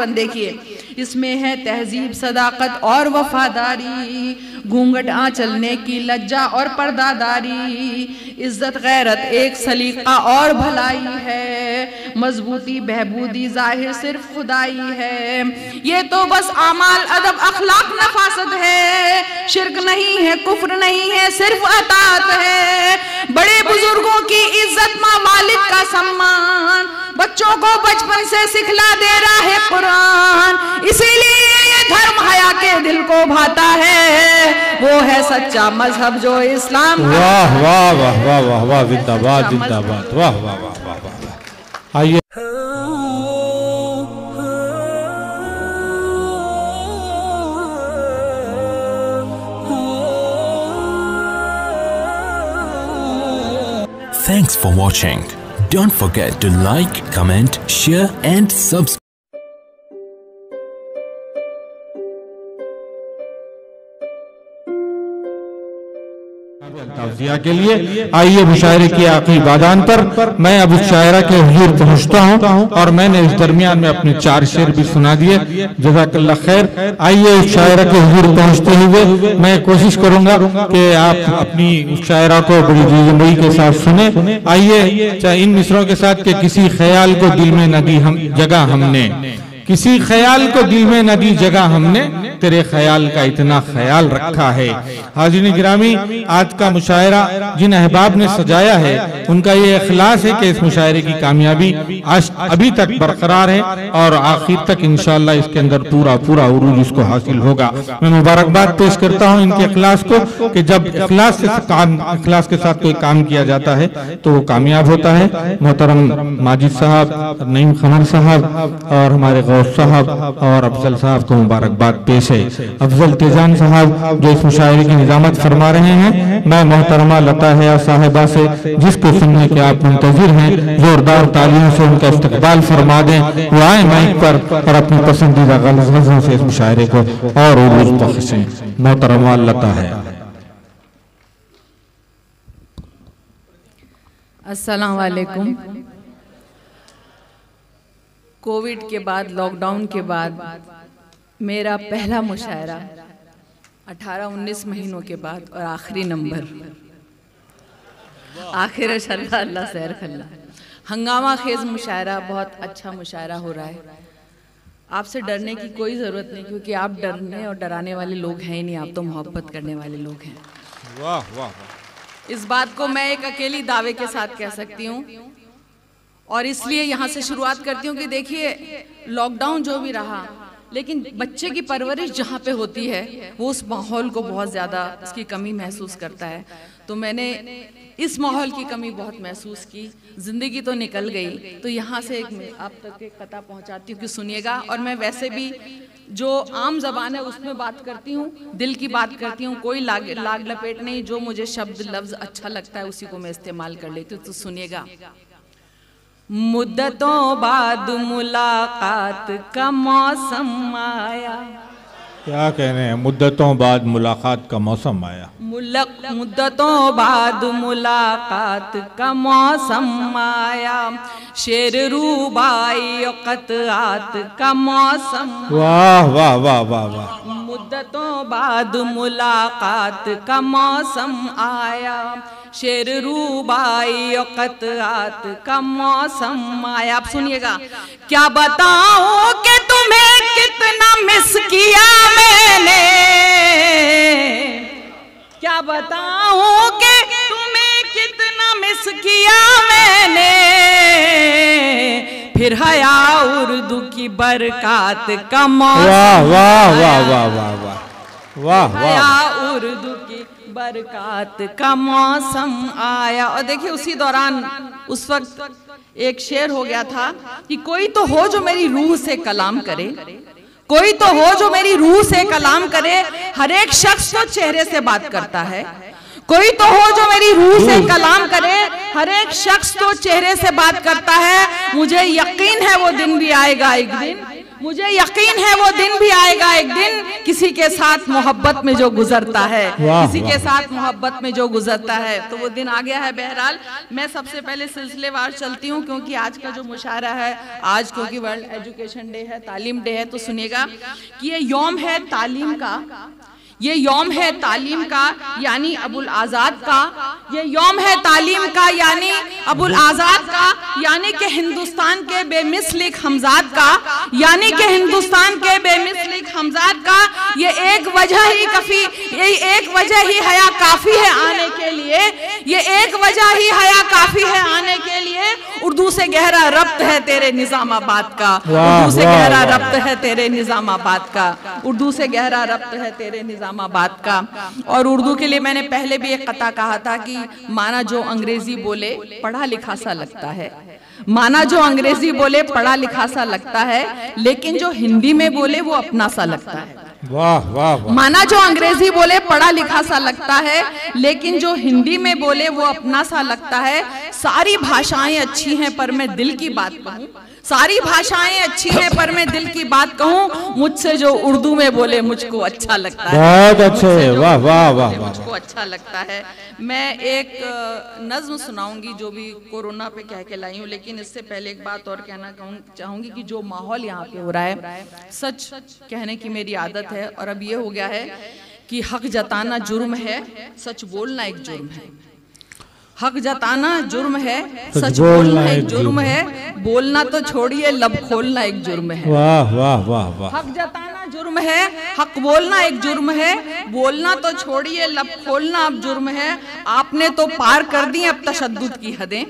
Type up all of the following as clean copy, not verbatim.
देखिए इसमें है तहजीब, सदाकत और वफादारी, घूंघट आंचलने की लज्जा और पर्दादारी, इज्जत गैरत एक सलीका और भलाई है, मजबूती बहबूदी जाहिर सिर्फ खुदाई है। ये तो बस आमाल अदब अखलाक नफासत है, शिरक नहीं है कुफ्र नहीं है सिर्फ अतात है। बड़े बुजुर्गों की इज्जत माँ मालिक का सम्मान, बच्चों को बचपन से सिखला दे रहा है कुरान, इसीलिए ये धर्म हया के दिल को भाता है, वो है सच्चा मजहब जो इस्लाम। वाह वाह वाह वाह वाह वाह, जिंदाबाद जिंदाबाद, वाह वाह वाह वाह वाह। आइए Thanks for watching. Don't forget to like, comment, share and subscribe. ताज़िया के लिए आइए मुशायरे की आखिरी बादान पर मैं अब उस शायरा के हुजूर पहुंचता हूं और मैंने इस दरमियान में अपने 4 शेर भी सुना दिए। जज़ाकल्लाह खैर। आइए उस शायरा के हुजूर पहुंचते हुए मैं कोशिश करूंगा कि आप अपनी उस शायरा को बड़ी जुज़मई के साथ सुने। आइए चाहे इन मिसरों के साथ के किसी ख्याल को दिल में न दी हम जगह हमने, किसी ख्याल को दिल में न दी जगह हमने, तेरे ख्याल का इतना ख्याल रखा है। हाज़रीन गिरामी, आज का मुशायरा जिन अहबाब ने सजाया है उनका ये इखलास है कि इस मुशायरे की कामयाबी आज अभी तक बरकरार है और आखिर तक इंशाअल्लाह इसके अंदर पूरा पूरा उरूज इसको हासिल होगा। मैं मुबारकबाद पेश करता हूँ इनके इखलास को कि जब इखलास के साथ कोई काम किया जाता है तो वो कामयाब होता है। मोहतरम माजिद साहब, नईम खमर साहब और हमारे गौस साहब और अफजल साहब को मुबारकबाद पेश है। अफजल तेजान साहब जो इस मुशायरे की निजामत फरमा रहे हैं, मैं मोहतरमा लता हया साहिबा से जिसको सुनने के आप मुंतजिर हैं जोरदार तालियों से उनका इस्तकबाल फरमा दें। वो आए माइक पर और अपनी पसंदीदा गज़लों से इस मुशायरे को और उरूज बख्शें। मोहतरमा लता हया। अस्सलाम वालेकुम। कोविड के बाद, लॉकडाउन के बाद मेरा पहला मुशायरा 18-19 महीनों के बाद और आखिरी नंबर, आखिर अल्लाह सैर खल्ला। हंगामा खेज मुशायरा, बहुत अच्छा मुशायरा हो रहा है। आपसे डरने की कोई ज़रूरत नहीं क्योंकि आप डरने और डराने वाले लोग हैं ही नहीं, आप तो मोहब्बत करने वाले लोग हैं। वाह वाह। इस बात को मैं एक अकेली दावे के साथ कह सकती हूँ और इसलिए यहाँ से शुरुआत करती हूँ कि देखिए लॉकडाउन जो भी रहा, लेकिन बच्चे की परवरिश जहाँ पे होती है वो उस माहौल को बहुत ज़्यादा उसकी कमी महसूस करता है। तो मैंने इस माहौल की कमी बहुत महसूस की। ज़िंदगी तो निकल गई, तो यहाँ से एक आप तक एक कथा पहुँचाती हूँ कि सुनिएगा। और मैं वैसे भी जो आम ज़बान है उसमें बात करती हूँ, दिल की बात करती हूँ, कोई लाग लपेट नहीं। जो मुझे शब्द लफ्ज़ अच्छा लगता है उसी को मैं इस्तेमाल कर लेती हूँ। तो सुनिएगा। मुद्दतों बाद मुलाकात का मौसम आया। क्या कहने हैं, मुद्दतों बाद मुलाकात का मौसम आया। मुद्दतों बाद मुलाकात का मौसम आया, शेर रूबाई क़तआत का मौसम। वाह वाह वाह वाह वाह। मुद्दतों बाद मुलाकात का मौसम आया, शेर रूबाई क़तआत का मौसम आया। आप सुनिएगा। क्या बताऊं कि तुम्हें कितना मिस किया मैंने, क्या बताऊं कि तुम्हें कितना मिस किया मैंने, फिर हया उर्दू की बरकात का मौसम। वाह वाह वाह वाह वाह वाह वाह। हया उर्दू की बरकात का मौसम आया। और देखिए उसी दौरान उस वक्त एक शेर हो गया था कि कोई तो हो जो मेरी रूह से कलाम करे, कोई तो हो जो मेरी रूह से कलाम करे। हर एक शख्स तो चेहरे से बात करता है, कोई तो हो जो मेरी रूह से कलाम करे। हर एक शख्स तो चेहरे से बात करता है। मुझे यकीन है वो दिन भी आएगा एक दिन, मुझे यकीन है वो दिन भी आएगा एक दिन, किसी के साथ मोहब्बत में जो गुजरता है, किसी के साथ मोहब्बत में जो गुजरता है, तो वो दिन आ गया है। बहरहाल मैं सबसे पहले सिलसिलेवार चलती हूँ, क्योंकि आज का जो मुशायरा है, आज क्योंकि वर्ल्ड एजुकेशन डे है, तालीम डे है, तो सुनिएगा कि ये यौम है तालीम का, ये यौम है तालीम का यानी अबुल आज़ाद का, ये यौम है तालीम का यानी अबुल आज़ाद का, यानी कि हिंदुस्तान के बेमिसलिक हमजाद का, यानी कि हिंदुस्तान के बेमिसलिक हमजाद का। ये एक वजह ही काफी, ये एक वजह ही हया काफी है आने के लिए, ये एक वजह ही हया काफी है आने के लिए। उर्दू से गहरा रब्त है तेरे निजामाबाद का, उर्दू से गहरा रब्त है तेरे निजामाबाद का, उर्दू से गहरा रब्त है तेरे निजामाबाद का। और उर्दू के लिए मैंने पहले भी एक कता कहा था कि माना जो अंग्रेजी बोले पढ़ा लिखा सा लगता है, माना जो अंग्रेजी बोले पढ़ा लिखा सा लगता है, लेकिन जो हिंदी में बोले वो अपना सा लगता है। वाह वाह वाह। माना जो अंग्रेजी बोले पढ़ा लिखा सा लगता है, लेकिन जो हिंदी में बोले वो अपना सा लगता है। सारी भाषाएं अच्छी हैं पर मैं दिल की बात कहूँ, सारी भाषाएं अच्छी हैं पर मैं दिल की बात कहूँ, मुझसे जो उर्दू में बोले मुझको अच्छा लगता है, बहुत अच्छे, वाह वाह वाह, मुझको अच्छा लगता है। मैं एक नज्म सुनाऊंगी जो भी कोरोना पे कह के लाई हूँ, लेकिन इससे पहले एक बात और कहना चाहूंगी कि जो माहौल यहाँ पे हो रहा है, सच कहने की मेरी आदत है और अब ये हो गया है कि हक जताना जुर्म है, सच बोलना एक जुर्म है। हक जताना जुर्म है, सच बोलना एक जुर्म है, बोलना तो छोड़िए लब खोलना एक जुर्म है। वाह वाह वाह वाह। हक जताना जुर्म है, हक बोलना एक जुर्म है, बोलना तो छोड़िए लब खोलना अब जुर्म है। आपने तो पार कर दी अब तशद्दुद की हदें,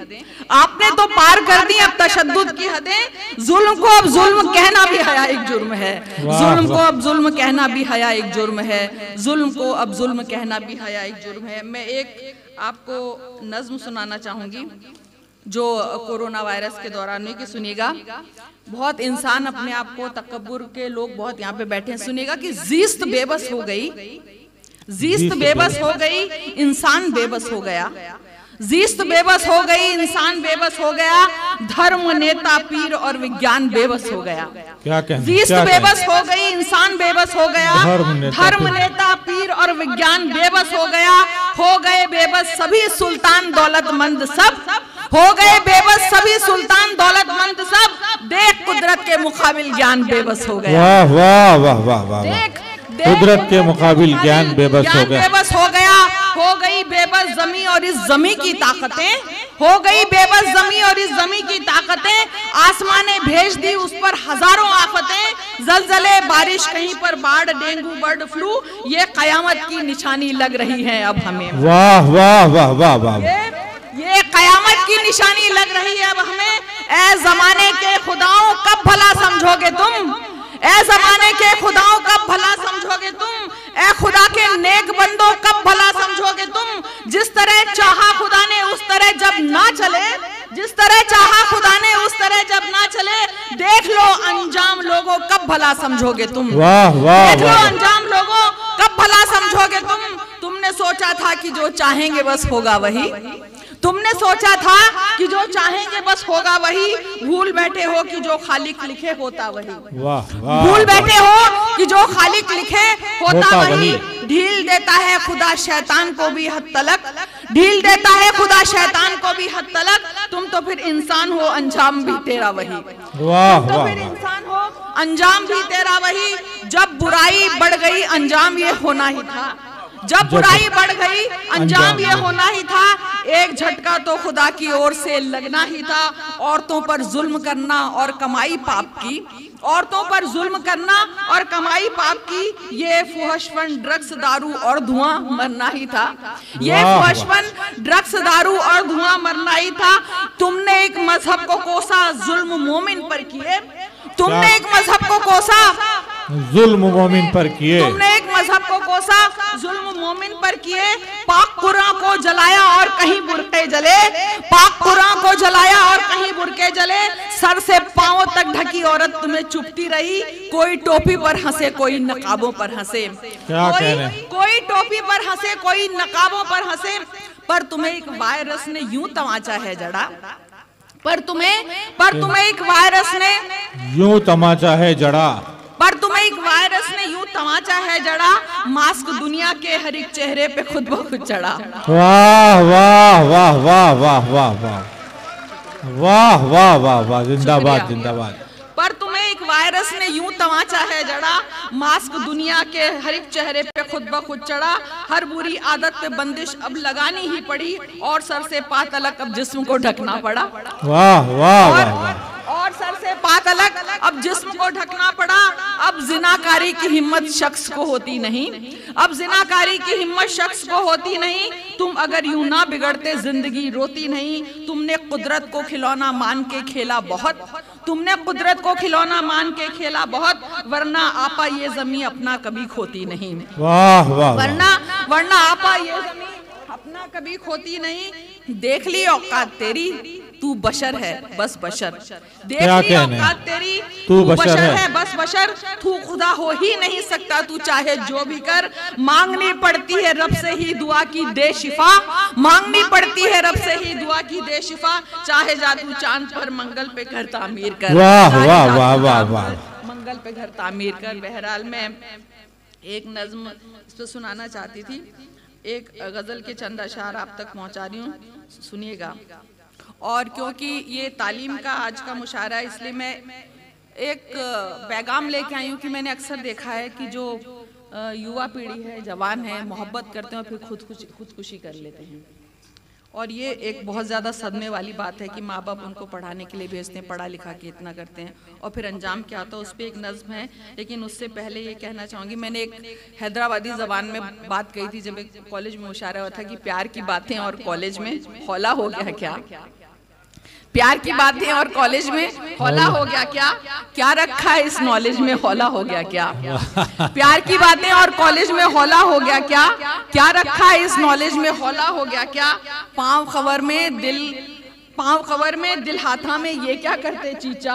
आपने तो पार कर दी अब तशद्दुद की हदें। जुल्म को अब जुल्म कहना भी हया एक जुर्म है, जुल्म को अब जुल्म कहना भी हया एक जुर्म है, जुल्म को अब जुल्म कहना भी हया एक जुर्म है। मैं एक आपको नज्म सुनाना चाहूंगी जो कोरोना वायरस के दौरान हुई, कि सुनिएगा। बहुत इंसान अपने आप को तकब्बुर के लोग बहुत यहाँ पे बैठे हैं, सुनिएगा कि जीस्त बेबस हो गई, जीस्त बेबस हो गई, इंसान बेबस हो गया, जीस्त बेबस हो गई, इंसान बेबस हो गया, धर्म नेता पीर और विज्ञान बेबस हो गया। क्या कहना? जीस्त बेबस हो गई, इंसान बेबस हो गया, धर्म नेता पीर और विज्ञान बेबस हो गया। हो गए बेबस सभी सुल्तान दौलतमंद सब, हो गए बेबस सभी सुल्तान दौलतमंद सब, देख कुदरत के मुकाबिल ज्ञान बेबस हो गया। वाह वाह वाह वाह वाह। कुदरत के मुकाबिल ज्ञान बेबस हो गया, बेबस हो गया। हो गई बेबस जमी और इस जमी की ताकतें, हो गई बेबस जमी और इस जमी की ताकतें, आसमां ने भेज दी उस पर हजारों आफतें, जलजले बारिश कहीं पर बाढ़ डेंगू बर्ड फ्लू, ये कयामत की निशानी लग रही है अब हमें। वाह वाह वाह वाह वाह। ये कयामत की निशानी लग रही है अब हमें। ऐ जमाने के खुदाओं कब भला समझोगे तुम, ऐ जमाने के खुदाओं कब भला समझोगे तुम, ऐ खुदा के नेक बंदों कब भला समझोगे तुम। जिस तरह चाहा खुदा ने उस तरह जब ना चले, जिस तरह चाहा खुदा ने उस तरह जब ना चले, देख लो अंजाम लोगों कब भला समझोगे तुम। वाह वाह। देख लो अंजाम लोगों कब भला समझोगे तुम। तुमने सोचा था कि जो चाहेंगे बस होगा वही, तुमने सोचा था कि जो चाहेंगे बस होगा वही, भूल बैठे हो कि जो खालिक लिखे होता वही। वाह वाह। भूल बैठे हो कि जो खालिक लिखे होता वही। ढील देता है खुदा शैतान को भी हद तलक, ढील देता है खुदा शैतान को भी हद तलक, तुम तो फिर इंसान हो अंजाम भी तेरा वही। वाह तुम तो फिर इंसान हो अंजाम भी तेरा वही। जब बुराई बढ़ गई अंजाम ये होना ही था, जब बुराई बढ़ गई अंजाम ये होना ही था। एक झटका तो खुदा की ओर से लगना ही था। औरतों पर जुल्म करना और कमाई पाप की, औरतों पर जुल्म करना और कमाई पाप की, ये फुहशपन ड्रग्स दारू और धुआं मरना ही था। ये फुहशपन ड्रग्स दारू और धुआं मरना ही था। तुमने एक मजहब को कोसा जुल्म मोमिन पर किए, तुमने एक मजहब को कोसा जुल्म मोमिन पर किए, तुमने एक मजहब को कोसा जुल्म मोमिन पर किए। पाक कुरान को जलाया और कहीं बुरके जले, पाक कुरान को जलाया और कहीं बुरके जले। सर से पांव तक ढकी औरत तुम्हें चुपती रही, कोई टोपी पर हंसे कोई नकाबों पर हंसे, कोई टोपी पर हंसे कोई नकाबों पर हंसे। पर तुम्हें एक वायरस ने यूं तमाचा है जड़ा, पर तुम्हें एक वायरस ने यूं तमाचा है जड़ा, यूं तमाचा है जड़ा, मास्क दुनिया के हर एक चेहरे पे खुद ब खुद चढ़ा। वाह वाह वाह वाह वाह वाह वाह वाह वाह वाह वाह, जिंदाबाद जिंदाबाद। पर तुम्हें एक वायरस ने यूं तमाचा है जड़ा, मास्क दुनिया के हर एक चेहरे पे खुद ब खुद चढ़ा। हर बुरी आदत पे बंदिश अब लगानी ही पड़ी, और सर से पांव तलक अब जिस्म को ढकना पड़ा। वाह वाह वाह। और सर से पांव तलक अब जिस्म को ढकना पड़ा। अब जिनाकारी की हिम्मत शख्स को होती नहीं, अब जिनाकारी की हिम्मत शख्स को होती नहीं। तुम अगर यूं ना बिगड़ते जिंदगी रोती नहीं। तुमने कुदरत को खिलौना मान के खेला बहुत, तुमने कुदरत को खिलौना मान के खेला बहुत, वरना आपा ये जमीन अपना कभी खोती नहीं। वाह वाह। वरना आपा ये जमीन अपना कभी खोती नहीं। देख ली औकात तेरी, तू बशर है बस बशर। देख ली औकात तेरी, तू बशर है बस बशर। तू खुदा हो ही नहीं सकता, तू चाहे जो भी कर। मांगनी पड़ती है रब से ही दुआ की दे शिफा, मांगनी पड़ती है रब से ही दुआ की दे शिफा। चाहे जा तू चांद पर मंगल पे घर तामीर कर, वाह वाह वाह वाह वाह, मंगल पे घर तामीर कर। बहरहाल मैं एक नज्म इस पे सुनाना चाहती थी, एक गजल के चंद अशार आप तक पहुंचा रही हूँ, सुनिएगा। और क्योंकि ये तालीम का आज का मुशायरा है, इसलिए मैं एक पैगाम लेके आई हूँ कि मैंने अक्सर देखा है कि जो युवा पीढ़ी है, जवान है, मोहब्बत करते हैं और फिर खुदकुशी कर लेते हैं। और ये एक बहुत ज़्यादा सदमे वाली बात है कि माँ बाप उनको पढ़ाने के लिए भेजते हैं, पढ़ा लिखा के इतना करते हैं, और फिर अंजाम क्या होता है उस पर एक नज़्म है। लेकिन उससे पहले ये कहना चाहूँगी, मैंने एक हैदराबादी ज़बान में बात कही थी जब एक कॉलेज में मुशायरा हुआ था कि प्यार की बातें और कॉलेज में हौला हो गया क्या, प्यार की बातें और कॉलेज में हौला हो गया क्या, क्या रखा है इस नॉलेज में हौला हो गया क्या। प्यार की बातें और कॉलेज में हौला हो गया क्या, क्या रखा है इस नॉलेज में हौला हो गया क्या। पाँव खबर में दिल हाथा में ये क्या करते चीचा,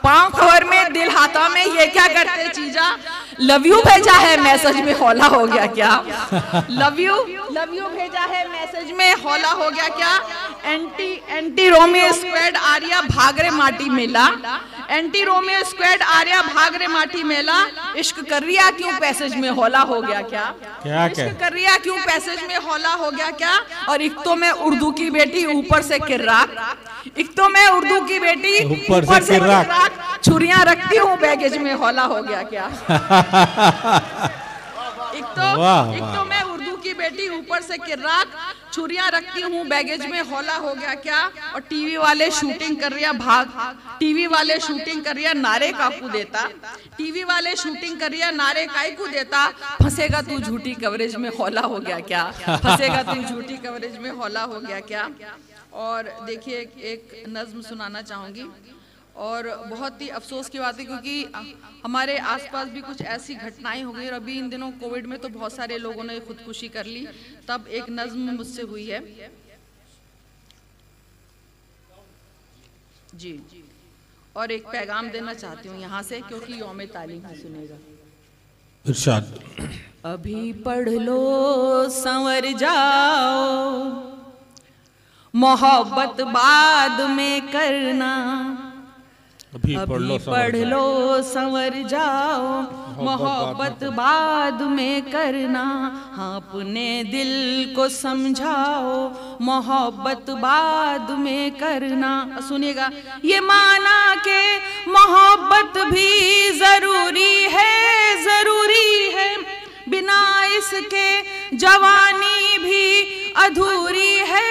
पाँव खबर में दिल हाथा में ये क्या करते चीजा। लव यू भेजा है मैसेज में हौला हो गया क्या, लव यू भेजा है मैसेज में हौला हो गया क्या। Anti Romeo squad Arya Bhagare माटी मेला, anti Romeo squad Arya Bhagare माटी मेला। इश्क कर रिया क्यों पैसेज में हौला हो गया क्या, इश्क कर रिया क्यों पैसेज में हौला हो गया क्या। और एक तो मैं उर्दू की बेटी ऊपर से किर्राक, एक तो मैं उर्दू की बेटी ऊपर से किर्राक, छुरियां रखती हूँ बैगेज में हौला हो गया क्या। एक तो मैं उर्दू की बेटी ऊपर से किर्राक, छुरियां रखती हूँ बैगेज में हौला हो गया क्या। और टीवी वाले शूटिंग कर रिया भाग, टीवी वाले शूटिंग कर रिया नारे काकू देता, टीवी वाले शूटिंग कर रिया नारे काकू देता। फंसेगा तू झूठी कवरेज में हौला हो गया क्या, फंसेगा तू झूठी कवरेज में हौला हो गया क्या। और देखिए एक नज्म सुनाना चाहूँगी, और बहुत ही अफसोस की बात है क्योंकि हमारे आसपास भी कुछ ऐसी घटनाएं हो गई, और अभी इन दिनों कोविड में तो बहुत सारे लोगों ने खुदकुशी कर ली, तब एक नज्म मुझसे हुई है जी। और एक पैगाम देना चाहती हूँ यहाँ से, क्योंकि यौम तालीम है, सुनेगा। इरशाद। अभी पढ़ लो संवर जाओ, मोहब्बत बाद में करना। अभी पढ़ लो संवर जाओ, मोहब्बत बाद में करना। हाँ अपने दिल को समझाओ, मोहब्बत बाद में करना। सुनिएगा, ये माना के मोहब्बत भी जरूरी है, जरूरी है, बिना इसके जवानी भी अधूरी है,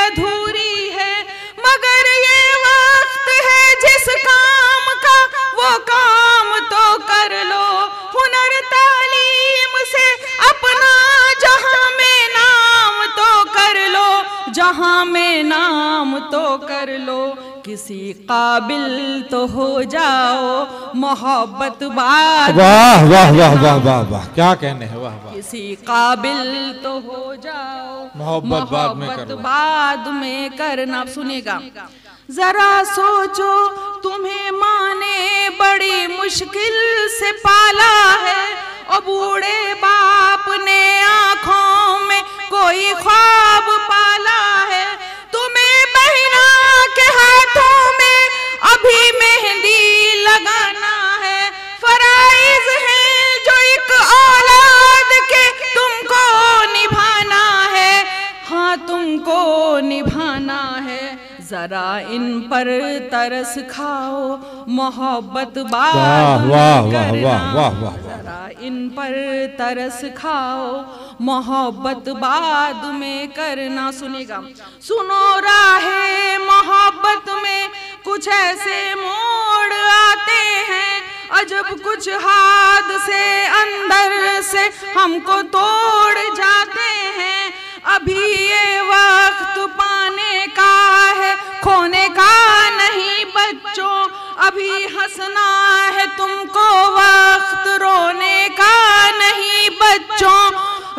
अधूरी है। मगर ये वक्त है जिस काम का वो काम तो कर लो, हुनर तालीम से अपना जहां में नाम तो कर लो, जहां में नाम तो कर लो। किसी काबिल तो हो जाओ, मोहब्बत बाद। वाह वाह वाह वाह वाह वाह, क्या कहने हैं, वाह वाह। किसी काबिल तो हो जाओ, मोहब्बत बाद में करना। सुनेगा, जरा सोचो तुम्हें माँ ने बड़ी मुश्किल से पाला है, और बूढ़े बाप ने आंखों में कोई ख्वाब पाला है। तुम्हें बहना के हाथों जरा इन पर तरस खाओ मोहब्बत बाद वाह वाह वाह वाह वाह वाह। जरा इन पर तरस खाओ मोहब्बत बाद में करना। सुनेगा सुनो राहे मोहब्बत में कुछ ऐसे मोड़ आते हैं, अजब कुछ हाथ से अंदर से हमको तोड़ जाते हैं। अभी ये वक्त पाने का है खोने का नहीं बच्चों, अभी हंसना है तुमको वक्त रोने का नहीं बच्चों,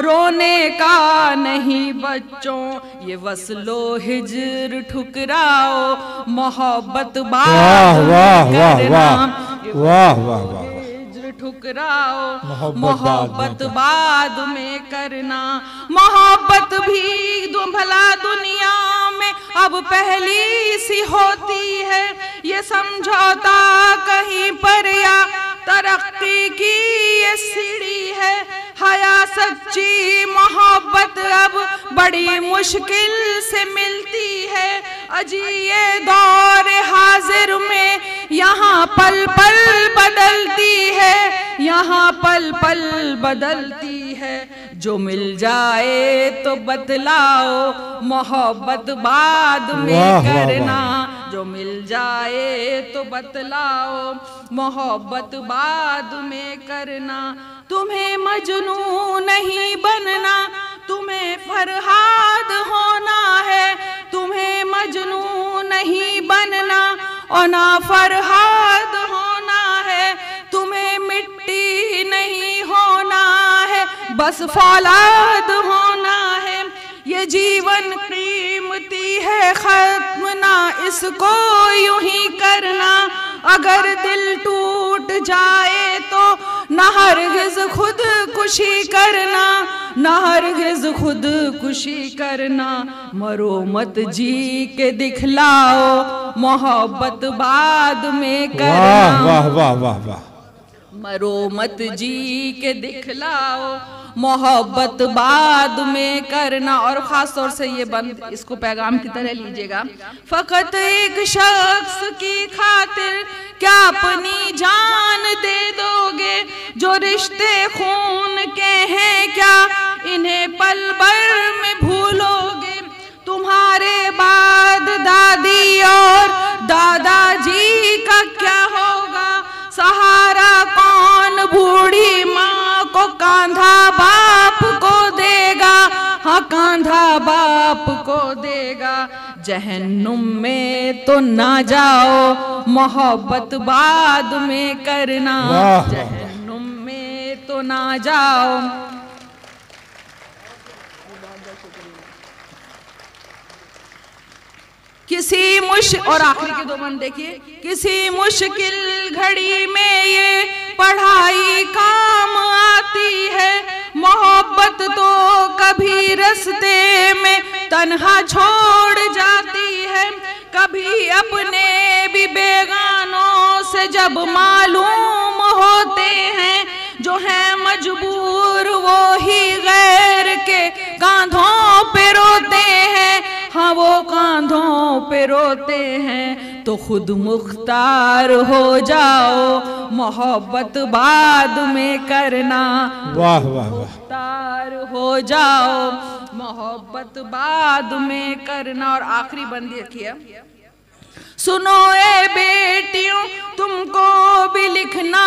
रोने का नहीं बच्चों। ये वस्लो हिजर ठुकराओ मोहब्बत बाद में करना, वाह वाह वाह। ठुकराओ मोहब्बत बाद में करना। मोहब्बत भी भला दुनिया में अब पहली सी होती है, ये समझौता कहीं पर या तरक्की की ये सीढ़ी है। हया सच्ची मोहब्बत अब बड़ी मुश्किल से मिलती है। अजी ये दौर हाजिर में यहाँ पल पल बदलती है, यहाँ पल पल बदलती है। जो मिल जाए तो बतलाओ मोहब्बत बाद में करना, जो मिल जाए तो बतलाओ मोहब्बत बाद में करना। तुम्हें मजनू नहीं बनना, तुम्हें फरहाद होना है। तुम्हें मजनू नहीं बनना और ना फरहाद होना है। तुम्हें मिट्टी नहीं होना है, बस फौलाद होना है। ये जीवन कीमती है खत्म ना इसको यूं ही करना। अगर दिल टूट जाए तो न हरगिज़ खुद खुशी करना, न हरगिज़ खुद खुशी करना। मरो मत जी के दिखलाओ मोहब्बत बाद में करना। वाह वाह वाह वाह। मरो मत जी के दिखलाओ मोहब्बत बाद में करना। और खास तौर से ये बंद इसको पैगाम की तरह लीजिएगा। फकत एक शख्स की खातिर क्या अपनी जान दे दोगे? जो रिश्ते खून के हैं क्या इन्हें पल भर में भूलोगे? तुम्हारे बाद दादी और दादाजी का क्या होगा? सहारा कौन बूढ़ी माँ को कांधा बाप को देगा? हाँ कांधा बाप को देगा। जहन्नुम में तो ना जाओ मोहब्बत बाद में करना, जहन्नुम में तो ना जाओ। किसी और आखिरी के दो बंद देखिए। किसी मुश्किल घड़ी में ये पढ़ाई काम आती है। मोहब्बत तो कभी रास्ते में तन्हा छोड़ जाती है। कभी अपने भी बेगानों से जब मालूम होते हैं। जो है मजबूर वो ही गैर के कांधों पे रोते हैं। हाँ वो कांधों पे रोते हैं। तो खुद मुख्तार हो जाओ मोहब्बत बाद में करना। वाह वाह। मुख्तार हो जाओ मोहब्बत बाद में करना। और आखिरी बंदी रखिए। सुनो ए बेटियों तुमको भी लिखना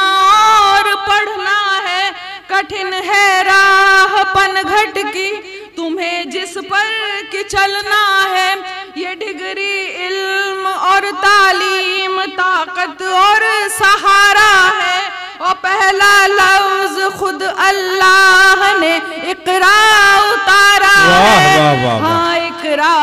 और पढ़ना है। कठिन है राह पनघट की तुम्हें जिस पर कि चलना है। ये डिग्री इल्म और तालीम ताकत और सहारा है। और पहला लफ्ज खुद अल्लाह ने इकरा उतारा है। हाँ इकरा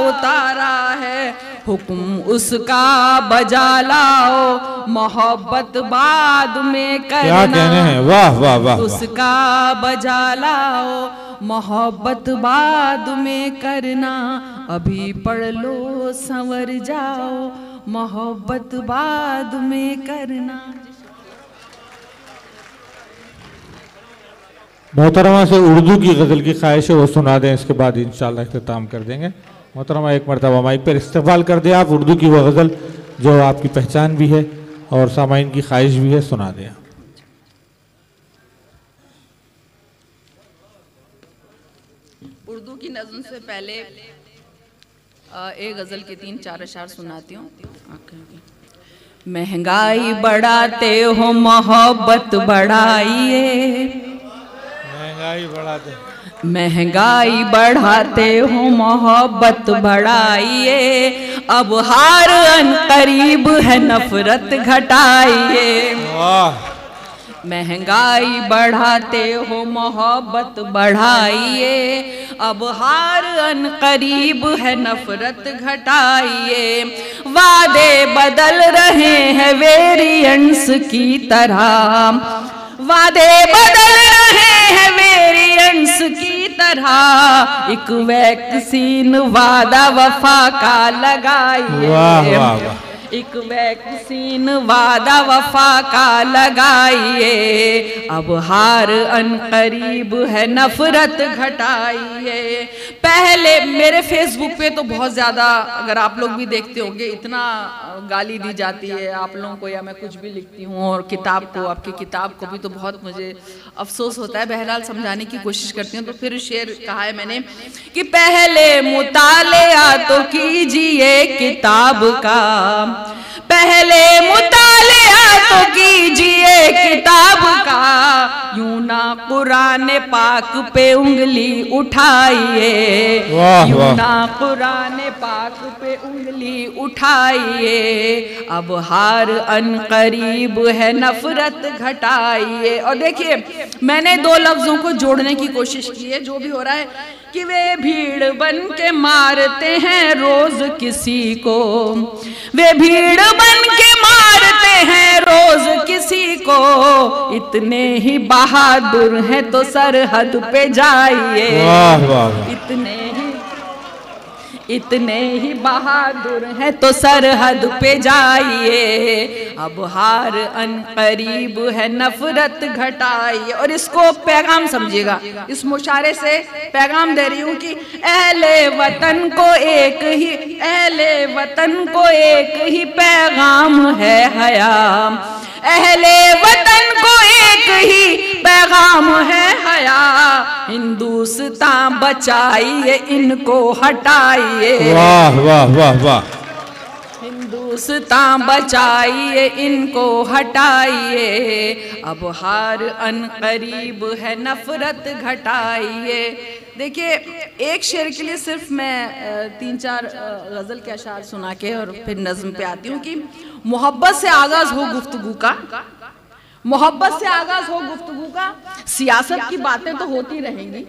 उतारा है। हुक्म उसका बजा लाओ मोहब्बत बाद में करना। क्या कहने हैं। वाह वाह वाह। उसका बजा लाओ मोहब्बत बाद में करना। अभी पढ़ लो संवर जाओ मोहब्बत बाद में करना। मोहतरमा से उर्दू की गज़ल की ख्वाहिश है वो सुना दें, इसके बाद इंशाल्लाह इख्तिताम कर देंगे। मोहतरमा एक मरतबा माइक पर इस्तेमाल कर दे आप, उर्दू की वो गज़ल जो आपकी पहचान भी है और सामाइन की ख्वाहिश भी है, सुना दें। उर्दू की नज़्म से पहले एक गज़ल के 3-4 अशार सुनाती हूँ। महंगाई बढ़ाते हो मोहब्बत बढ़ाइए, महंगाई बढ़ाते, महंगाई बढ़ाते हो मोहब्बत बढ़ाइए, अब हार अनकरीब है नफरत घटाइए। वाह। महंगाई बढ़ाते हो मोहब्बत बढ़ाइए, अब हार अनकरीब है नफरत घटाइए। वादे बदल रहे हैं वेरिएंट्स की तरह, वादे बदल रहे हैं वेरिएंट्स की तरह, एक वैक्सीन वादा वफा का लगाइए। वाह वाह वाह। एक वैक्सीन वादा वफा का लगाइए, अब हार अनकरीब है नफरत घटाइए। पहले मेरे फेसबुक पे तो बहुत ज़्यादा, अगर आप लोग भी देखते होंगे, इतना गाली दी जाती है आप लोगों को, या मैं कुछ भी लिखती हूँ और किताब को, आपकी किताब को भी, तो बहुत मुझे अफसोस होता है। बहरहाल समझाने की कोशिश करती हूँ। तो फिर शेर कहा है मैंने कि पहले मुतालिया तो कीजिए किताब का, पहले मुतालिया तो कीजिए किताब का, यूं ना कुरान पाक पे उंगली उठाइए, यूं ना कुरान पाक पे उंगली उठाइए, अब हार अनकरीब है नफरत घटाइए। और देखिए मैंने 2 लफ्जों को जोड़ने की कोशिश की है। जो भी हो रहा है कि वे भीड़ बन के मारते हैं रोज किसी को, वे भीड़ बन के मारते हैं रोज किसी को, इतने ही बहादुर हैं तो सरहद पे जाइए। इतने ही बहादुर हैं तो सरहद पे जाइए, अब हार अनकरीब है नफरत घटाइए। और इसको पैगाम समझिएगा, इस मुशारे से पैगाम दे रही हूँ कि अहले वतन को एक ही, अहले वतन को एक ही पैगाम है हया, अहले वतन को एक ही पैगाम है हया, हिंदुस्तान बचाइए इनको हटाइए। वाह वाह वाह वाह। हिंदुस्तान बचाइए इनको हटाइए, अब हार अनकरीब है नफरत घटाइए। देखिए एक शेर के लिए सिर्फ मैं 3-4 गज़ल के अशार सुना के और फिर नज़्म पे आती हूँ कि मोहब्बत से आगाज हो गुफ्तगू का, मोहब्बत से आगाज हो गुफ्तगू का, सियासत की बातें तो होती रहेंगी।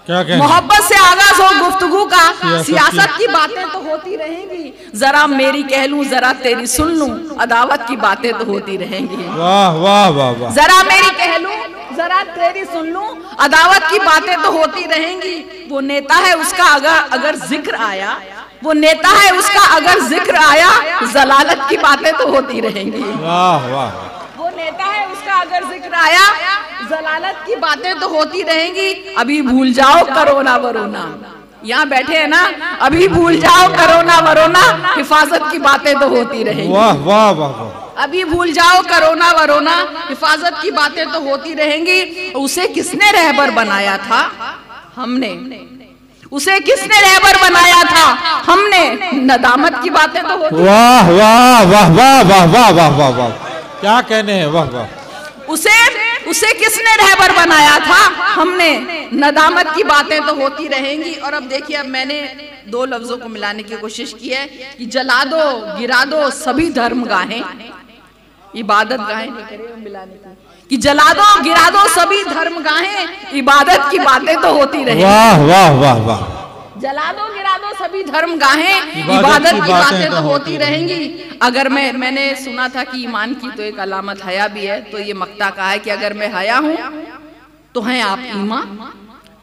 क्या कहना? मोहब्बत से आगाज हो गुफ्तगू का, सियासत की बातें तो होती रहेंगी, जरा मेरी कह लूं जरा तेरी सुन लूं, अदावत की बातें तो होती रहेंगी। वाह वाह वाह वाह। जरा मेरी कह लूं जरा तेरी सुन लूं, अदावत की बातें तो होती रहेंगी। वो नेता है उसका अगर जिक्र आया, वो नेता है उसका अगर जिक्र आया, जलालत की बातें तो होती रहेंगी। वाह वाह। वो नेता है उसका अगर जिक्र आया, जलालत की बातें तो होती रहेंगी। अभी भूल जाओ करोना वरोना, यहाँ बैठे हैं ना, अभी भूल जाओ करोना वरोना, हिफाजत की बातें तो होती रहेंगी। वाह वाह वाह। अभी भूल जाओ करोना वरोना, हिफाजत की बातें तो होती रहेंगी। उसे किसने रहबर बनाया था? हमने। उसे किसने रहबर बनाया था? हमने। नदामत की बातें तो होती। वाह वाह वाह वाह वाह वाह वाह वाह वाह, क्या कहने हैं, वाह वाह। उसे किसने रहबर बनाया था? हमने। नदामत की बातें तो होती रहेंगी। और अब देखिए, अब मैंने 2 लफ्जों को मिलाने की कोशिश की है कि जला दो गिरा दो सभी धर्म गाहें, इबादत गाहें नहीं करे मिलाने की, कि जला दो गिरा दो सभी धर्म गाहें, इबादत की बातें तो होती रहेंगी। वाह वाह वाह वाह। जला दो गिरा दो सभी धर्म गाहें, इबादत की बातें तो होती रहेंगी। अगर मैंने सुना था कि ईमान की तो एक अलामत हया भी है, तो ये मक्ता का है कि अगर मैं हया हूं तो हैं आप ईमान,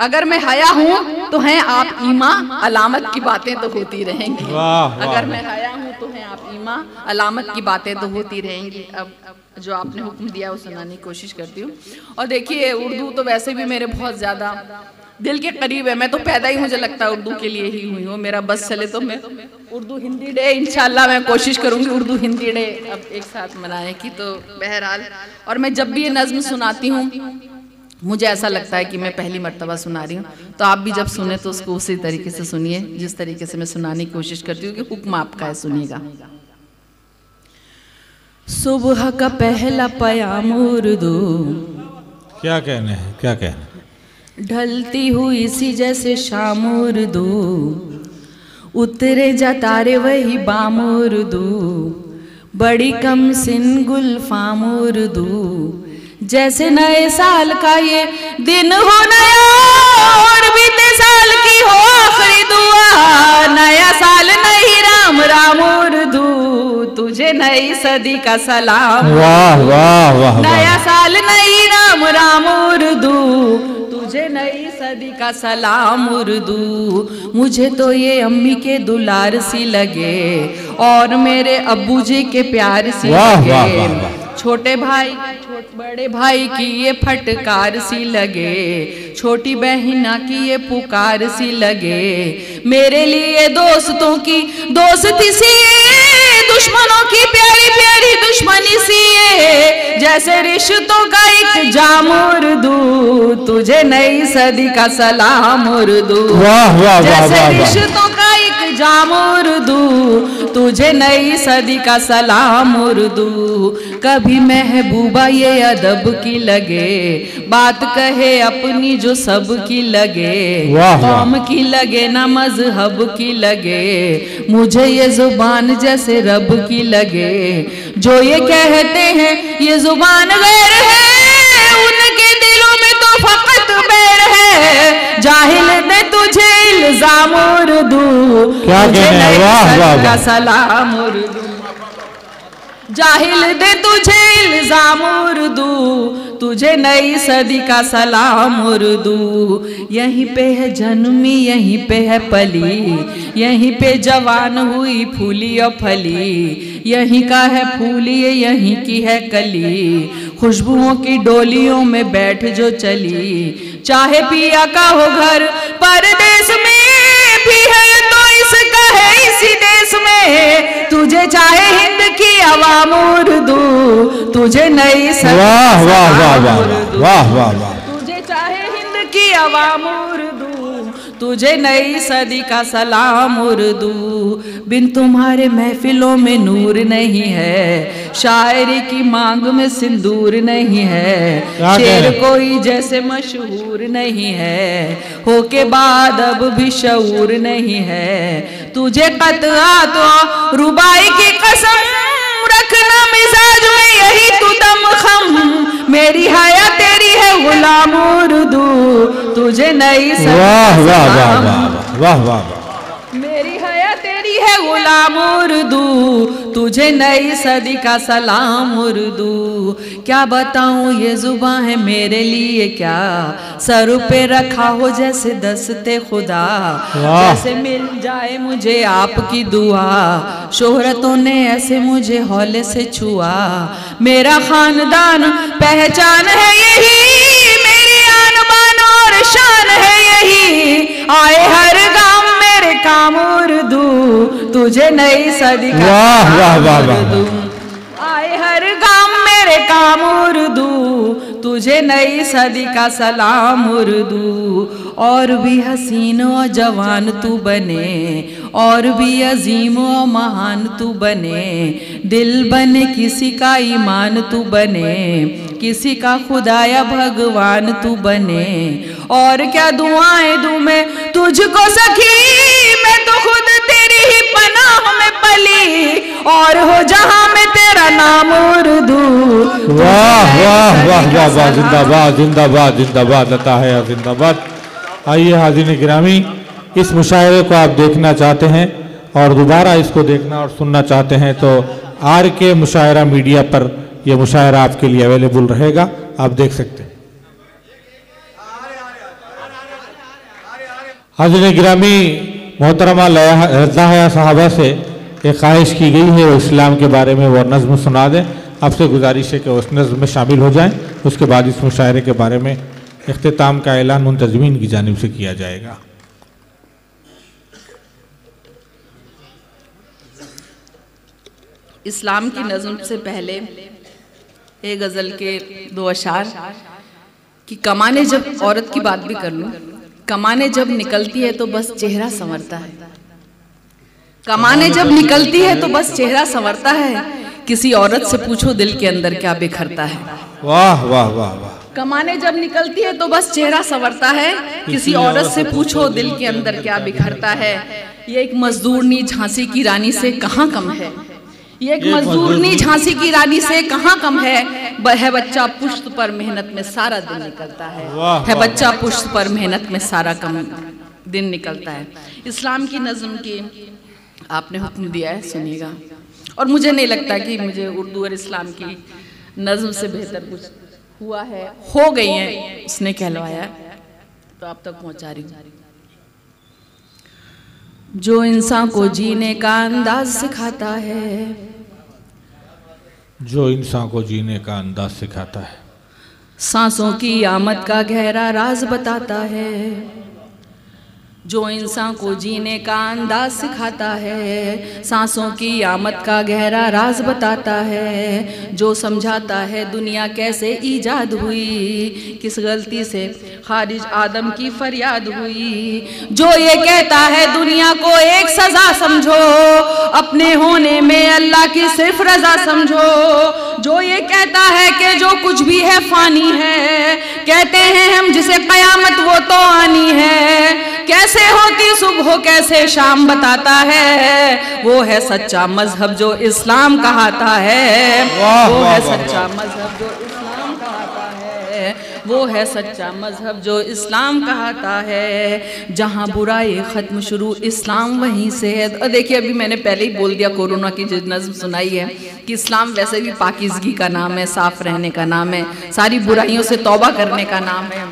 अगर मैं हया हूँ तो हैं आप ईमा, अलामत की बातें तो होती रहेंगी। अगर मैं हया हूँ तो हैं आप ईमा, अलामत की बातें तो होती रहेंगी। अब जो आपने हुक्म दिया वो सुनाने की कोशिश करती हूँ। और देखिए, उर्दू तो वैसे भी मेरे बहुत ज़्यादा दिल के करीब है। मैं तो पैदा ही मुझे लगता है उर्दू के लिए ही हुई हूँ। मेरा बस चले तो मैं उर्दू हिंदी डे इंशाल्लाह मैं कोशिश करूँगी उर्दू हिंदी डे अब एक साथ मनाने की। तो बहरहाल, और मैं जब भी ये नज़्म सुनाती हूँ मुझे ऐसा लगता है कि मैं पहली मर्तबा सुना रही हूँ। तो आप भी जब सुने तो उसको उसी तरीके से सुनिए जिस तरीके से मैं सुनाने की कोशिश करती हूँ कि हुक्म आपका है, सुनिएगा। सुबह का पहला पयाम उर्दू, क्या कहने हैं, क्या कहने, ढलती हुई सी जैसे शाम उर्दू, उतरे जा तारे वही बाम उर्दू, बड़ी कम सिन गुलफाम उर्दू, जैसे नए साल का ये दिन हो नया और बीते साल की हो आखिरी दुआ, नया साल नहीं राम राम उर्दू, तुझे नई सदी का सलाम। वाह वाह वाह, नया साल नहीं राम राम उर्दू, तुझे नई सदी का सलाम उर्दू। मुझे तो ये अम्मी के दुलार सी लगे और मेरे अब्बू जी के प्यार सी लगे, छोटे भाई बड़े भाई की ये फटकार सी लगे, छोटी बहना की ये पुकार सी लगे, मेरे लिए दोस्तों की दोस्ती सी, दुश्मनों की प्यारी प्यारी दुश्मनी सी, जैसे रिश्तों का एक जाम उर्दू, तुझे नई सदी का सलाम उर्दू। जैसे रिश्तों का एक जाम उर्दू, तुझे नई सदी का सलाम उर्दू। कभी महबूबा ये अदब की लगे, बात कहे अपनी जो सब की लगे, कौम की लगे ना मजहब की लगे, मुझे ये जुबान जैसे रब की लगे, जो ये कहते हैं ये जुबान गैर है, उनके दिलों में तो फकत बैर है, जाहिल ने तुझे इल्जाम उर्दू, तुझे नई सदी का सलाम उर्दू, जाहिल दे तुझे इल्जाम उर्दू, तुझे नई सदी का सलाम उर्दू। यहीं पे है जन्मी यहीं पे है पली, यहीं पे जवान हुई फूली और फली, यहीं का है फूली यहीं की है कली, खुशबुओं की डोलियों में बैठ जो चली, चाहे पिया का हो घर परदेश में भी है तो इसका है इसी देश में, तुझे चाहे हिंद की आवाम उर्दू, तुझे नई सदी का सलाम उर्दू, तुझे चाहे हिंद की आवाम उर्दू, तुझे नई सदी का सलाम उर्दू। बिन तुम्हारे महफिलों में नूर नहीं है, शायरी की मांग में सिंदूर नहीं है, शेर कोई जैसे मशहूर नहीं है, हो के बाद अब भी शऊर नहीं है, तुझे कतआ तो रुबाई की कसम, रखना मिजाज में यही तू दम खम, मेरी हया तेरी है गुलाम उर्दू, तुझे नई सदी का सलाम, वाह वाह, मेरी हया तेरी है गुलाम उर्दू, तुझे नई सदी का सलाम उर्दू। क्या बताऊं ये जुबान है मेरे लिए क्या, सर पे रखा हो जैसे दस्ते खुदा, जैसे मिल जाए मुझे आपकी दुआ, शोहरतों ने ऐसे मुझे हौले से छुआ, मेरा खानदान पहचान है यही, मेरी आन बान और शान है यही, आए हर गांव मेरे काम उर्दू, तुझे नई सदी का सलाम उर्दू, आए हर गांव मेरे काम उर्दू, तुझे नई सदी का सलाम उर्दू। और भी हसीन और जवान तू बने, और भी अजीम और महान तू बने, दिल बने किसी का ईमान तू बने, किसी का खुदाया भगवान तू बने, और क्या दुआएं दूं मैं तुझको सखी, मैं तो खुद तेरी ही पनाह में पली, और हो जहां में तेरा नाम उर्दू। वाह वाह वाह वाह वाह, जिंदाबाद जिंदाबाद जिंदाबाद, लता है जिंदाबाद। आइए हाज़िरीन गिरामी, इस मुशायरे को आप देखना चाहते हैं और दोबारा इसको देखना और सुनना चाहते हैं तो RK मुशायरा मीडिया पर यह मुशायरा आपके लिए अवेलेबल रहेगा, आप देख सकते हैं। हाज़िर गिरामी, मोहतरमा रज़ा हया साहबा से एक ख्वाहिश की गई है वो इस्लाम के बारे में वो नज़्म सुना दें। आपसे गुजारिश है कि उस नज़्म में शामिल हो जाएं। उसके बाद इस मुशायरे के बारे में इख्तिताम का ऐलान मुंतज़मीन की जानिब से किया जाएगा। इस्लाम की नज़्म से पहले एक गज़ल के दो अशार कि कमाने जब औरत की बात भी कर लूं, कमाने जब निकलती है तो बस चेहरा संवरता है, कमाने जब निकलती है तो बस चेहरा संवरता है, किसी औरत से पूछो दिल के अंदर क्या बिखरता है। वाह वाह वाह वाह। कमाने जब निकलती है तो बस चेहरा संवरता है, किसी औरत से पूछो दिल के अंदर क्या बिखरता है। ये एक मजदूरनी झांसी की रानी से कहाँ कम है, ये एक मजदूरनी झांसी की रानी से कहाँ कम है बच्चा पुश्त पर मेहनत में सारा दिन निकलता है बच्चा पुश्त पर मेहनत में सारा दिन निकलता है। इस्लाम की नज़्म की आपने हुक्म दिया है, सुनिएगा। और मुझे नहीं लगता कि मुझे उर्दू और इस्लाम की नज़्म से बेहतर कुछ हुआ है, हो गई है, उसने कहलवाया तो आप तक पहुंचा रही हूँ। जो इंसान को जीने का अंदाज सिखाता है, जो इंसान को जीने का अंदाज सिखाता है, सांसों की आमद का गहरा राज बताता है। जो इंसान को जीने का अंदाज सिखाता है, सांसों की आमद का गहरा राज बताता है। जो समझाता है दुनिया कैसे ईजाद हुई, किस गलती से खारिज आदम की फरियाद हुई। जो ये कहता है दुनिया को एक सजा समझो, अपने होने में अल्लाह की सिर्फ रजा समझो। जो ये कहता है कि जो कुछ भी है फानी है, कहते हैं हम जिसे कयामत वो तो आनी है। कैसे होती सुबह कैसे शाम बताता है, वो है सच्चा मजहब जो इस्लाम कहता है। वो है सच्चा मजहब जो इस्लाम कहता है, वो है सच्चा मजहब जो इस्लाम कहता है। जहाँ बुराई खत्म शुरू इस्लाम वहीं से है। और देखिए अभी मैंने पहले ही बोल दिया, कोरोना की जो नज़्म सुनाई है कि इस्लाम वैसे भी पाकीज़गी का नाम है, साफ रहने का नाम है, सारी बुराइयों से तौबा करने का नाम है,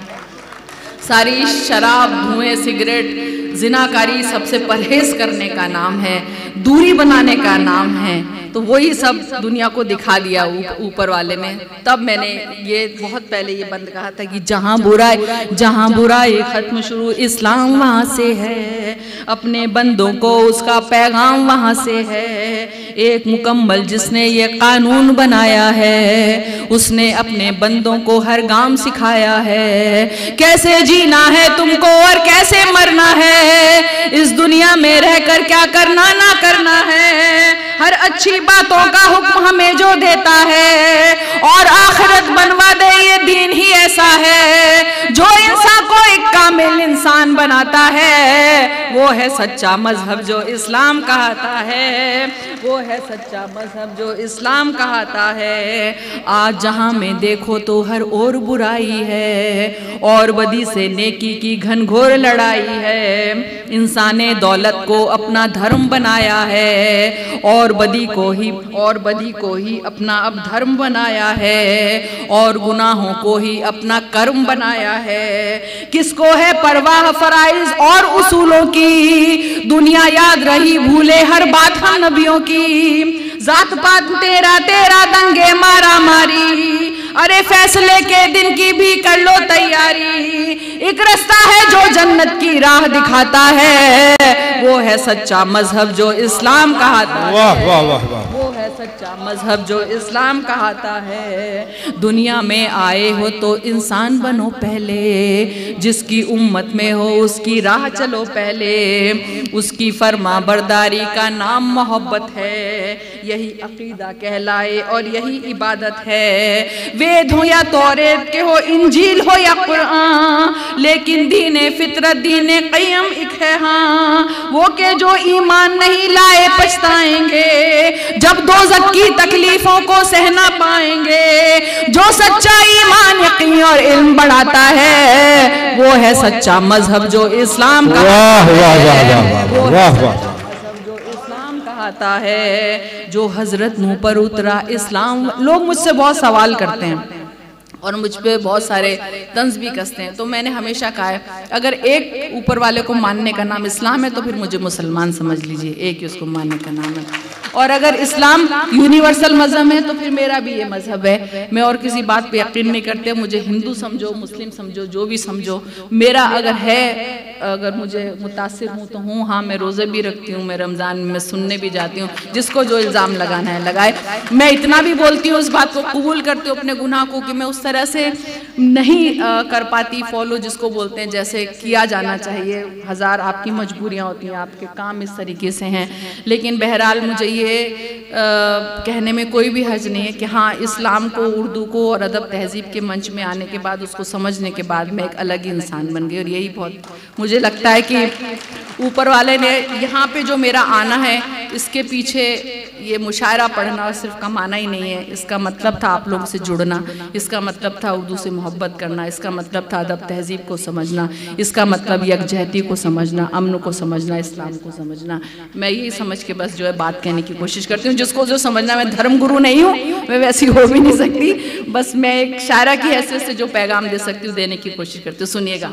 सारी शराब धुएं सिगरेट जिनाकारी सबसे परहेज करने का नाम है, दूरी बनाने का नाम है। तो वही सब दुनिया को दिखा दिया ऊपर वाले ने। तब मैंने ये बहुत पहले ये बंद कहा था कि जहाँ बुराई खत्म शुरू इस्लाम वहाँ से है, अपने बंदों को उसका पैगाम वहाँ से है। एक मुकम्मल जिसने ये कानून बनाया है, उसने अपने बंदों को हर गाम सिखाया है। कैसे जीना है तुमको और कैसे मरना है, इस दुनिया में रहकर क्या करना ना करना है। हर अच्छी बातों का हुक्म हमें जो देता है, और आखिरत बनवा दे ये दीन ही ऐसा है। जो इंसान को एक कामिल इंसान बनाता है, वो है सच्चा मजहब जो इस्लाम कहता है। वो है सच्चा मजहब जो इस्लाम कहता है। आज जहाँ में देखो तो हर और बुराई है, और बदी से नेकी की घनघोर लड़ाई है। इंसान ने दौलत को अपना धर्म बनाया है, और बदी को ही अपना अब धर्म बनाया है, और गुनाहों को ही अपना कर्म बनाया है। किसको है परवाह फराइज और उसूलों की, दुनिया याद रही भूले हर बात हम नबियों की। जात पात तेरा दंगे मारा मारी, अरे फैसले के दिन की भी कर लो तैयारी। एक रास्ता है जो जन्नत की राह दिखाता है, वो है सच्चा मजहब जो इस्लाम कहता है। वाह वाह वाह वाह। वो है सच्चा मजहब जो इस्लाम कहता है। दुनिया में आए हो तो इंसान बनो पहले, जिसकी उम्मत में हो उसकी राह चलो पहले। उसकी फरमा बरदारी का नाम मोहब्बत है, यही अकीदा कहलाए और यही इबादत है। वेद हो या तौरेत के हो, इंजील हो या कुरान, लेकिन दीने फितरत दीने क़य्यम एक है। हाँ वो के जो ईमान नहीं लाए पछताएंगे, जब दोज़ख की तकलीफों को सहना पाएंगे। जो सच्चा ईमान यकीन और इल्म बढ़ाता है, वो है सच्चा मजहब जो इस्लाम का कहता है। जो हजरत मुँह पर उतरा इस्लाम। लोग मुझसे बहुत सवाल करते हैं और मुझ पे बहुत सारे तंज भी कसते हैं। तो मैंने हमेशा कहा है, अगर एक ऊपर वाले को मानने का नाम इस्लाम है तो फिर मुझे मुसलमान समझ लीजिए, एक ही उसको मानने का नाम है। और अगर इस्लाम यूनिवर्सल मजहब है तो फिर मेरा भी ये मजहब है। मैं और किसी बात पे यकीन नहीं करते, मुझे हिंदू समझो, मुस्लिम समझो, जो भी समझो, मेरा अगर है, अगर मुझे मुतासिर हूँ तो हूँ। हाँ, मैं रोज़े भी रखती हूँ, मैं रमज़ान में सुनने भी जाती हूँ, जिसको जो इल्ज़ाम लगाना है लगाए। मैं इतना भी बोलती हूँ, इस बात को कबूल करती हूँ अपने गुनाह को, कि मैं उस तरह से नहीं कर पाती फॉलो जिसको बोलते हैं जैसे किया जाना चाहिए। हज़ार आपकी मजबूरियाँ होती हैं, आपके काम इस तरीके से हैं, लेकिन बहरहाल मुझे ये कहने में कोई भी हर्ज नहीं है कि हाँ, इस्लाम को, उर्दू को और अदब तहजीब के मंच में आने के बाद, उसको समझने के बाद मैं एक अलग ही इंसान बन गई। और यही बहुत मुझे लगता है कि ऊपर वाले ने यहाँ पे जो मेरा आना है, इसके पीछे ये मुशायरा पढ़ना सिर्फ का माना ही नहीं है। इसका मतलब था आप लोगों से जुड़ना, इसका मतलब था उर्दू से मोहब्बत करना, इसका मतलब था अदब तहजीब को समझना, इसका मतलब यकजहती को समझना, अमन को समझना, इस्लाम को समझना। मैं यही समझ के बस जो है बात कहने की कोशिश करती हूँ। जिसको जो समझना, मैं धर्म गुरु नहीं हूँ, मैं वैसी हो भी नहीं सकती, बस मैं एक शायरा की हैसियत से जो पैगाम दे सकती हूँ देने की कोशिश करती हूँ। सुनिएगा।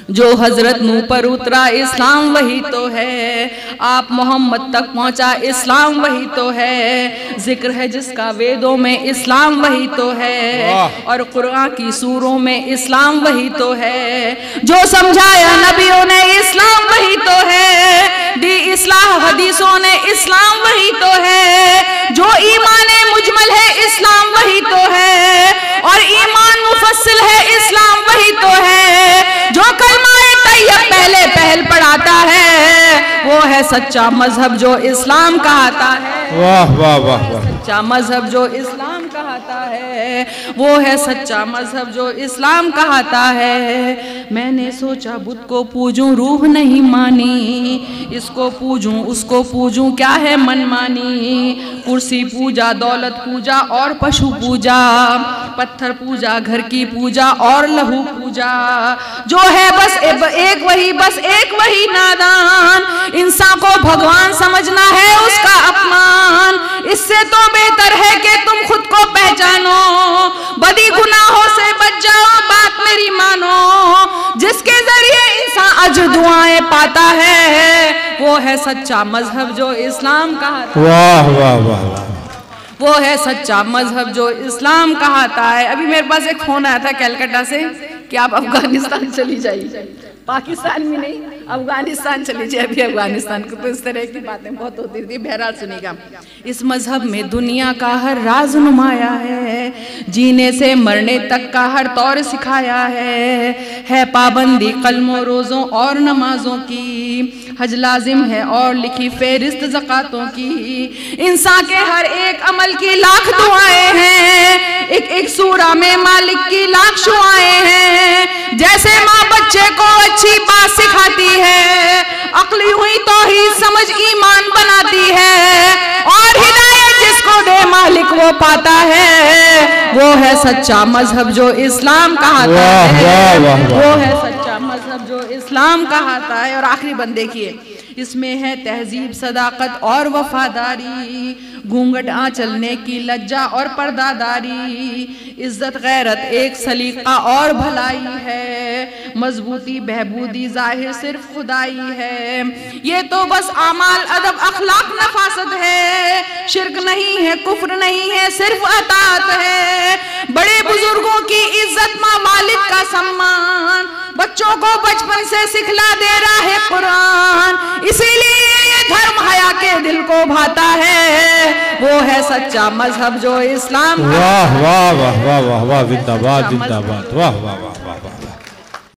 जो हजरत नूह पर उतरा इस्लाम वही तो है, आप मोहम्मद तक पहुंचा इस्लाम वही तो है, जिक्र है जिसका वेदों में इस्लाम वही तो है, और कुरान की सूरों में इस्लाम वही तो है, जो समझाया नबियों ने इस्लाम वही तो है, दी इस्लाह हदीसों ने इस्लाम वही तो है, जो ईमान मुजमल है इस्लाम वही तो है, और ईमान मुफस्सिल है इस्लाम वही तो है, जो पहले पहल पढ़ाता है वो है सच्चा मजहब जो इस्लाम कहता है। वाह वाह वाह वाह। सच्चा मजहब जो इस्लाम कहता है वो है सच्चा मजहब जो इस्लाम कहता है। मैंने सोचा बुत को पूजूं रूह नहीं मानी, इसको पूजूं उसको पूजूं क्या है मनमानी, कुर्सी पूजा दौलत पूजा और पशु पूजा, पत्थर पूजा घर की पूजा और लहू पूजा, जो है बस एक वही, बस एक वही नादान, इंसान को भगवान समझना है उसका अपमान, इससे तो बेहतर है कि तुम खुद को पहचानो, बदी गुनाहों से बच जाओ बात मेरी मानो, जिसके जरिए इंसान अज दुआएं पाता है वो है सच्चा मजहब जो इस्लाम कहता है। वाह वाह वाह। वो है सच्चा मजहब जो इस्लाम कहता है। अभी मेरे पास एक फोन आया था कलकत्ता से कि आप अफगानिस्तान चली जाइए, पाकिस्तान में नहीं अफगानिस्तान चली जाए। अभी अफगानिस्तान को तो इस तरह की बातें बहुत होती थी। बहरहाल सुनिएगा। इस मजहब में दुनिया का हर राज नुमाया है, जीने से मरने तक का हर तौर सिखाया है पाबंदी कलमों रोज़ों और नमाजों की, हज लाजिम है और लिखी फेरिस्त ज़कातों की, इंसान के हर एक अमल की लाख दुआएं हैं, एक एक सूरा में मालिक की लाख शुआएं हैं, जैसे माँ बच्चे को अच्छी बात सिखाती है, अक्ली हुई तौहीद समझ ईमान बनाती है, और हिदायत जिसको दे मालिक वो पाता है, वो है सच्चा मजहब जो इस्लाम कहता है। वो है सच्चा मजहब जो इस्लाम कहता है। और आखिरी बंद देखिए, इसमें है तहजीब सदाकत और वफादारी, घूंघट आंचलने की लज्जा और पर्दादारी, इज्जत गैरत एक सलीका और भलाई है, मजबूती बहबूदी जाहिर सिर्फ खुदाई है, ये तो बस आमाल अदब अखलाक नफासत है, शिरक नहीं है कुफ्र नहीं है सिर्फ अतात है, बड़े बुजुर्गों की इज्जत माँ वालिद का सम्मान, बच्चों को बचपन से सिखला दे रहा है कुरान, इसीलिए ये धर्म हया के दिल को भाता है, वो है सच्चा मजहब जो इस्लाम। वाह वाह वाह वाह वाह वाह, जिंदाबाद जिंदाबाद, वाह वाह वाह वाह।